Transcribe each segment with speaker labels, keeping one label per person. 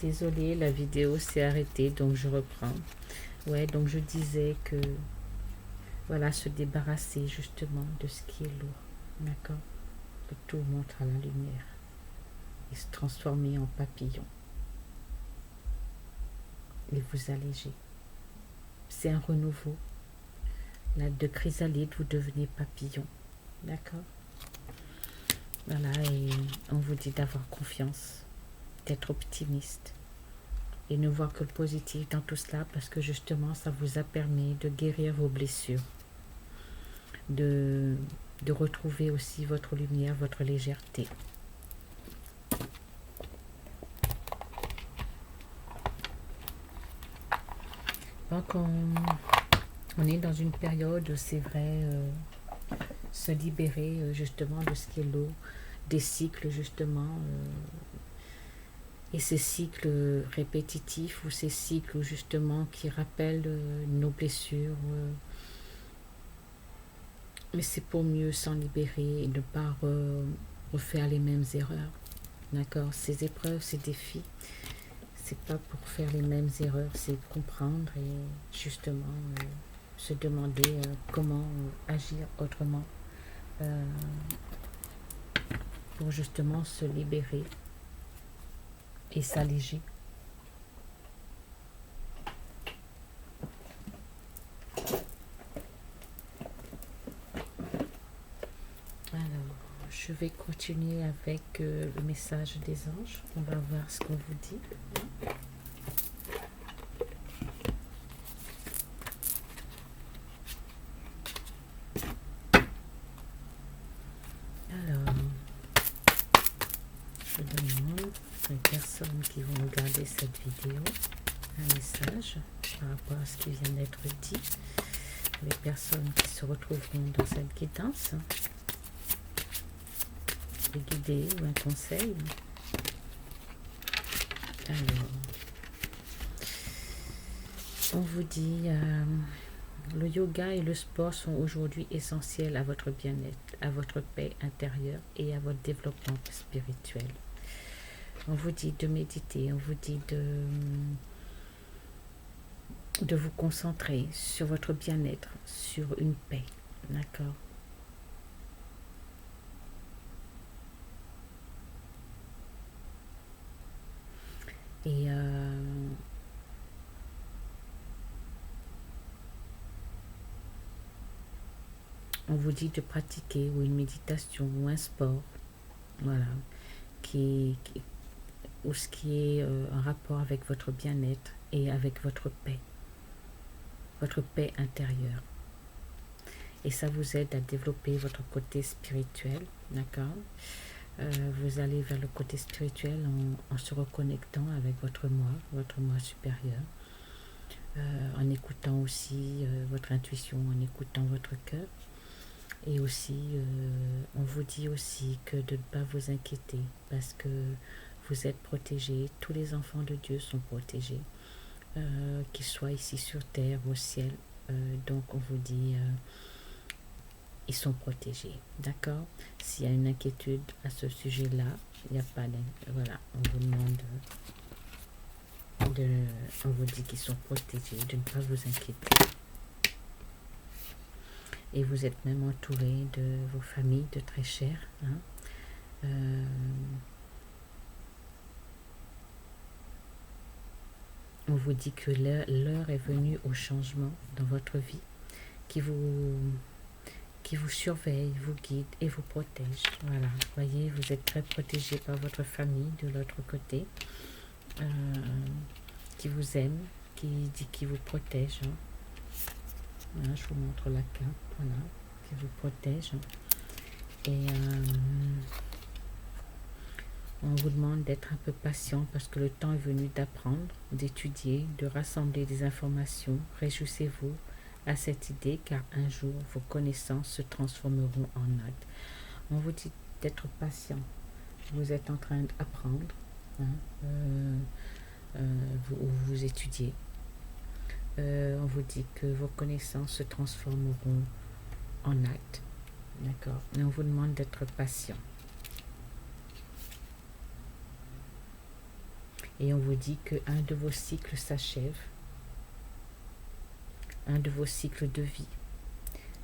Speaker 1: Désolée, la vidéo s'est arrêtée, donc je reprends. Ouais, donc je disais que, voilà, se débarrasser justement de ce qui est lourd, d'accord? Que tout montre à la lumière et se transformer en papillon et vous alléger. C'est un renouveau. Là, de chrysalide, vous devenez papillon, d'accord? Voilà, et on vous dit d'avoir confiance, d'être optimiste et ne voir que le positif dans tout cela parce que justement, ça vous a permis de guérir vos blessures, de retrouver aussi votre lumière, votre légèreté. Donc, on est dans une période où c'est vrai, se libérer justement de ce qui est lourd, des cycles justement, et ces cycles répétitifs ou ces cycles justement qui rappellent nos blessures. Mais c'est pour mieux s'en libérer et ne pas refaire les mêmes erreurs. D'accord? Ces épreuves, ces défis, c'est pas pour faire les mêmes erreurs, c'est comprendre et justement se demander comment agir autrement pour justement se libérer et s'alléger. Alors, je vais continuer avec le message des anges. On va voir ce qu'on vous dit. Alors, je demande aux personnes qui vont regarder cette vidéo un message par rapport à ce qui vient d'être dit. Les personnes qui se retrouveront dans cette guidance, des guidés ou un conseil. Alors, on vous dit le yoga et le sport sont aujourd'hui essentiels à votre bien-être, à votre paix intérieure et à votre développement spirituel. On vous dit de méditer, on vous dit de vous concentrer sur votre bien-être, sur une paix, d'accord? Et on vous dit de pratiquer ou une méditation ou un sport, voilà, ou ce qui est en rapport avec votre bien-être et avec votre paix intérieure. Et ça vous aide à développer votre côté spirituel, d'accord? Vous allez vers le côté spirituel en se reconnectant avec votre moi supérieur, en écoutant aussi votre intuition, en écoutant votre cœur. Et aussi, on vous dit aussi que de ne pas vous inquiéter parce que vous êtes protégés, tous les enfants de Dieu sont protégés, qu'ils soient ici sur terre, au ciel. Donc on vous dit, ils sont protégés, d'accord? S'il y a une inquiétude à ce sujet-là, il n'y a pas d'inquiétude. Voilà, on vous demande on vous dit qu'ils sont protégés, de ne pas vous inquiéter. Et vous êtes même entouré de vos familles, de très chers. Hein. On vous dit que l'heure est venue au changement dans votre vie, qui vous surveille, vous guide et vous protège. Voilà, voyez, vous êtes très protégé par votre famille de l'autre côté, qui vous aime, qui vous protège. Hein. Voilà, je vous montre la carte, voilà, qui vous protège. Et on vous demande d'être un peu patient parce que le temps est venu d'apprendre, d'étudier, de rassembler des informations. Réjouissez-vous à cette idée car un jour vos connaissances se transformeront en actes. On vous dit d'être patient. Vous êtes en train d'apprendre, hein, vous étudiez. On vous dit que vos connaissances se transformeront en actes. D'accord. Et on vous demande d'être patient. Et on vous dit qu'un de vos cycles s'achève, un de vos cycles de vie.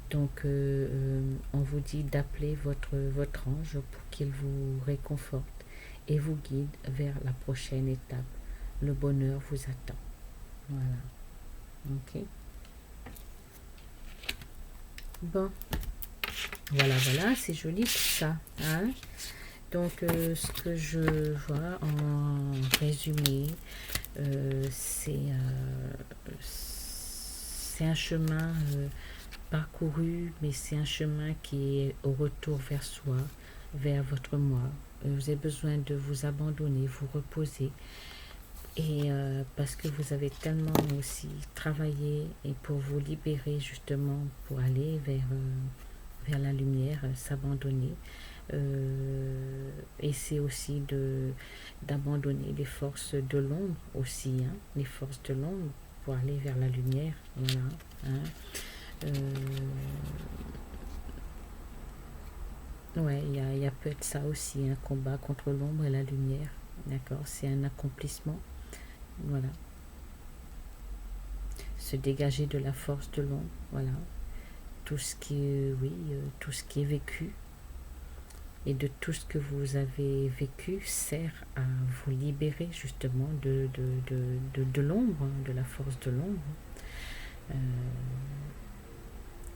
Speaker 1: Donc, on vous dit d'appeler votre ange pour qu'il vous réconforte et vous guide vers la prochaine étape. Le bonheur vous attend. Voilà. Ok. Bon. Voilà, c'est joli tout ça. Hein? Donc, ce que je vois en résumé, c'est un chemin parcouru, mais c'est un chemin qui est au retour vers soi, vers votre moi. Vous avez besoin de vous abandonner, vous reposer. Et parce que vous avez tellement aussi travaillé et pour vous libérer justement, pour aller vers la lumière, s'abandonner. Et c'est aussi d'abandonner les forces de l'ombre aussi, hein, les forces de l'ombre pour aller vers la lumière. Voilà. Hein. Ouais, il y a peut-être ça aussi, un combat contre l'ombre et la lumière. D'accord, c'est un accomplissement. Voilà. Se dégager de la force de l'ombre. Voilà. Tout ce qui est, oui, tout ce qui est vécu et de tout ce que vous avez vécu sert à vous libérer justement de l'ombre, de la force de l'ombre.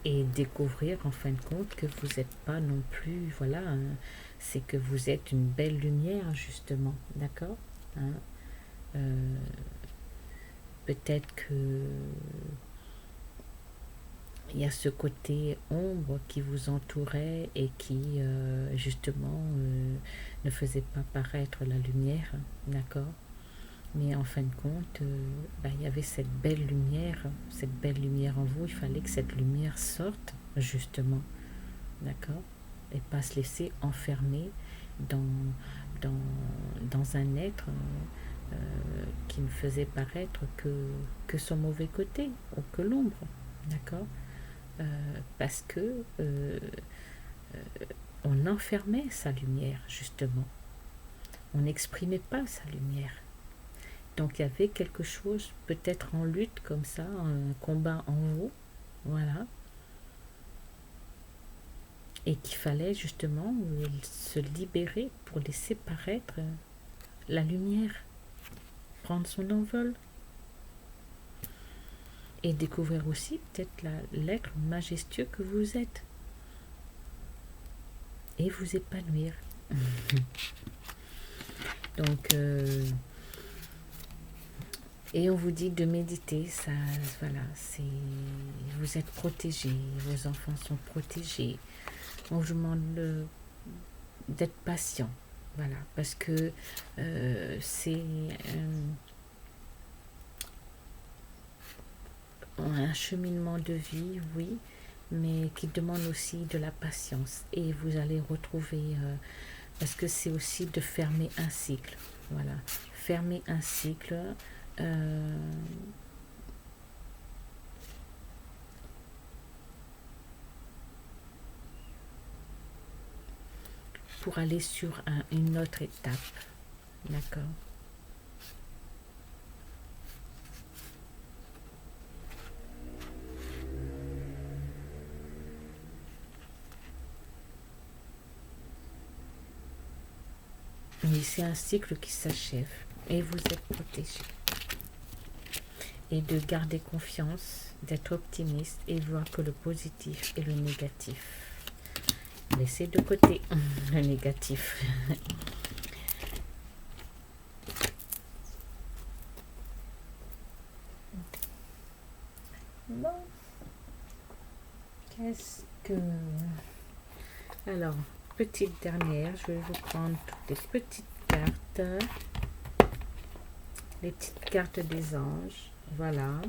Speaker 1: Et découvrir en fin de compte que vous n'êtes pas non plus, voilà, hein, c'est que vous êtes une belle lumière justement, d'accord, hein. Peut-être que il y a ce côté ombre qui vous entourait et qui justement ne faisait pas paraître la lumière, d'accord. Mais en fin de compte, il y avait cette belle lumière en vous. Il fallait que cette lumière sorte, justement, d'accord, et pas se laisser enfermer dans un être qui ne faisait paraître que son mauvais côté ou que l'ombre, d'accord, parce que on enfermait sa lumière, justement. On n'exprimait pas sa lumière. Donc il y avait quelque chose peut-être en lutte comme ça, un combat en vous, voilà. Et qu'il fallait justement se libérer pour laisser paraître la lumière, prendre son envol. Et découvrir aussi peut-être l'être majestueux que vous êtes. Et vous épanouir. Donc... et on vous dit de méditer, ça, voilà, vous êtes protégés, vos enfants sont protégés. On vous demande d'être patient, voilà, parce que c'est un cheminement de vie, oui, mais qui demande aussi de la patience. Et vous allez retrouver, parce que c'est aussi de fermer un cycle, voilà, fermer un cycle. Pour aller sur une autre étape, d'accord. Oui, c'est un cycle qui s'achève et vous êtes protégé. Et de garder confiance, d'être optimiste et voir que le positif et le négatif. Laissez de côté le négatif. Bon. Qu'est-ce que... Alors, petite dernière, je vais vous prendre toutes les petites cartes. Les petites cartes des anges. Voilà.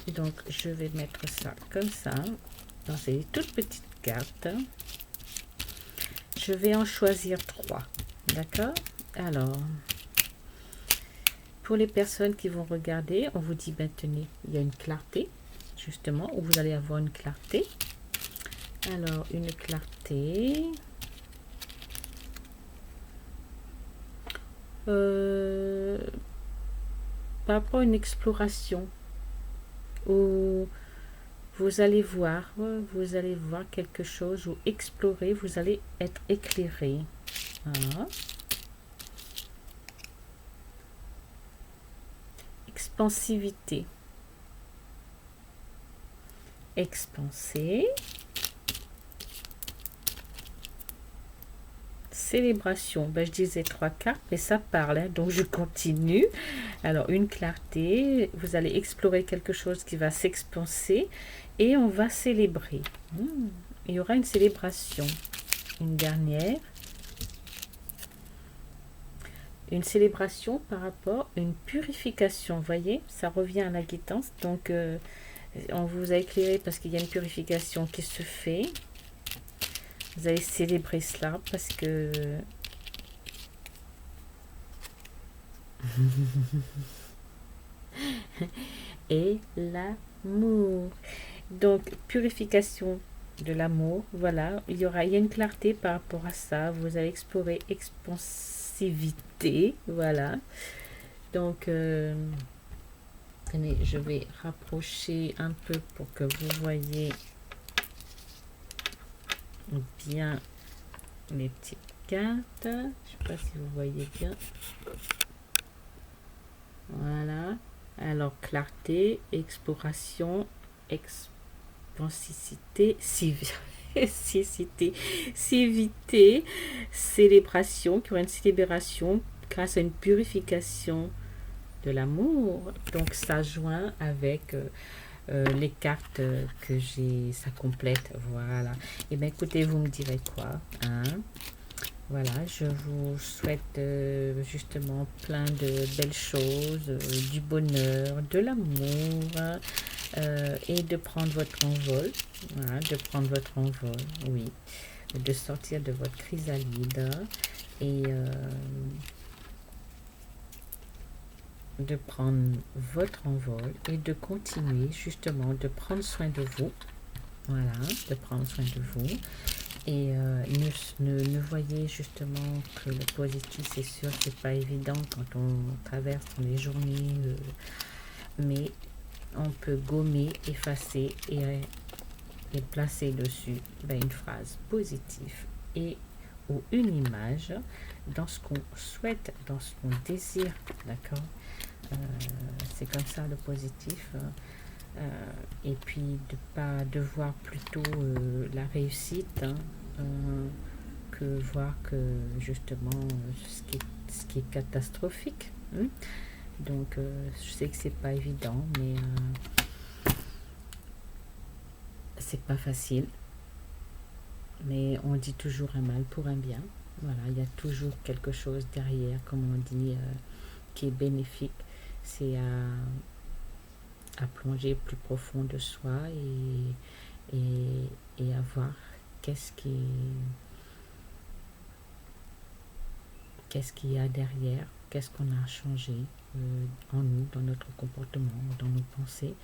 Speaker 1: Donc, je vais mettre ça comme ça, dans ces toutes petites cartes. Je vais en choisir 3. D'accord? Alors, pour les personnes qui vont regarder, on vous dit, ben tenez, il y a une clarté. justement, où vous allez avoir une clarté. Alors, une clarté. Par rapport à une exploration, où vous allez voir quelque chose, ou explorer, vous allez être éclairé. Voilà. Expansivité. Expanser. Célébration. Ben, je disais 3 cartes, mais ça parle, hein, donc je continue. Alors, une clarté. Vous allez explorer quelque chose qui va s'expanser et on va célébrer. Il y aura une célébration. Une dernière. Une célébration par rapport à une purification. Vous voyez, ça revient à la guidance. Donc, on vous a éclairé parce qu'il y a une purification qui se fait. Vous allez célébrer cela parce que et l'amour. Donc, purification de l'amour. Voilà, il y a une clarté par rapport à ça. Vous allez explorer expansivité. Voilà. Donc, tenez, je vais rapprocher un peu pour que vous voyez bien les petites cartes. Je ne sais pas si vous voyez bien. Voilà. Alors, clarté, exploration, expansivité, civilité, célébration, qui aura une célébration grâce à une purification de l'amour. Donc, ça joint avec les cartes que j'ai, ça complète. Voilà. Et bien, écoutez, vous me direz quoi, hein? Voilà, je vous souhaite justement plein de belles choses, du bonheur, de l'amour, et de prendre votre envol. Voilà, de prendre votre envol, oui. De sortir de votre chrysalide et de prendre votre envol et de continuer justement de prendre soin de vous. Voilà, de prendre soin de vous. Et ne voyez justement que le positif, c'est sûr, c'est pas évident quand on traverse dans les journées, mais on peut gommer, effacer et placer dessus une phrase positive et ou une image dans ce qu'on souhaite, dans ce qu'on désire, d'accord? C'est comme ça le positif. Et puis de voir plutôt la réussite, hein, que voir que justement ce qui est catastrophique, hein. Donc je sais que c'est pas évident, mais c'est pas facile, mais on dit toujours un mal pour un bien. Voilà, il y a toujours quelque chose derrière, comme on dit, qui est bénéfique. C'est à plonger plus profond de soi et à voir qu'est-ce qu'il y a derrière, qu'est-ce qu'on a changé en nous, dans notre comportement, dans nos pensées,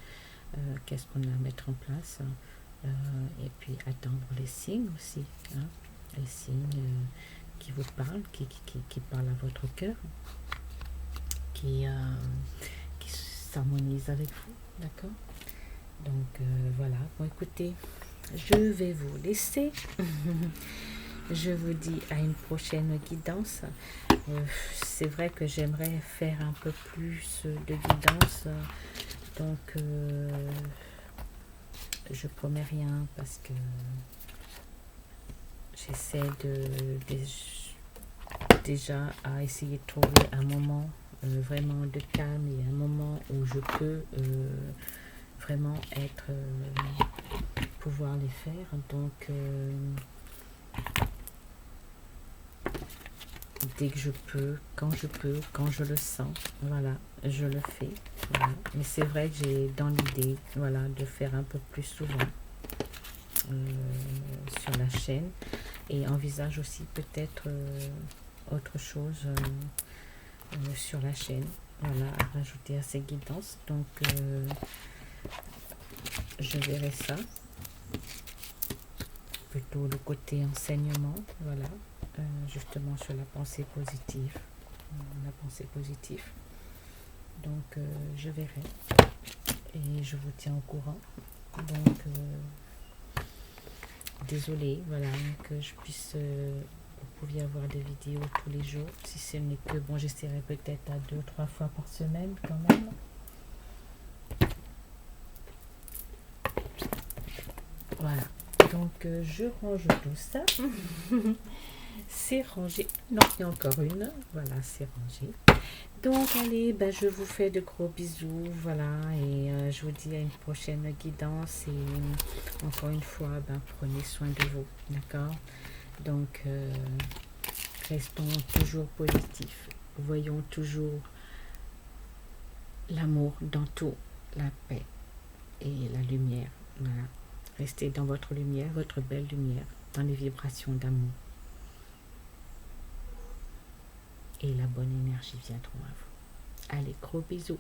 Speaker 1: qu'est-ce qu'on a à mettre en place, et puis attendre les signes aussi, hein, les signes qui vous parlent, qui parlent à votre cœur, qui s'harmonise avec vous, d'accord? Donc voilà, bon écoutez, je vais vous laisser. Je vous dis à une prochaine guidance. C'est vrai que j'aimerais faire un peu plus de guidance, donc je promets rien parce que j'essaie déjà à essayer de trouver un moment vraiment de calme et un moment où je peux vraiment pouvoir les faire. Donc dès que je peux, quand je le sens, voilà, je le fais. Voilà. Mais c'est vrai que j'ai dans l'idée, voilà, de faire un peu plus souvent sur la chaîne, et envisage aussi peut-être autre chose sur la chaîne, voilà, à rajouter à ces guidances. Donc je verrai ça. Plutôt le côté enseignement, voilà, justement sur la pensée positive. La pensée positive. Donc, je verrai. Et je vous tiens au courant. Donc, désolée, voilà, que je puisse... vous pouviez avoir des vidéos tous les jours. Si ce n'est que, bon, j'essaierai peut-être à 2-3 fois par semaine quand même. Voilà. Donc, je range tout ça. C'est rangé. Non, il y a encore une. Voilà, c'est rangé. Donc, allez, ben, je vous fais de gros bisous. Voilà. Et je vous dis à une prochaine guidance. Et encore une fois, ben, prenez soin de vous. D'accord? Donc, restons toujours positifs. Voyons toujours l'amour dans tout, la paix et la lumière. Voilà. Restez dans votre lumière, votre belle lumière, dans les vibrations d'amour. Et la bonne énergie viendront à vous. Allez, gros bisous.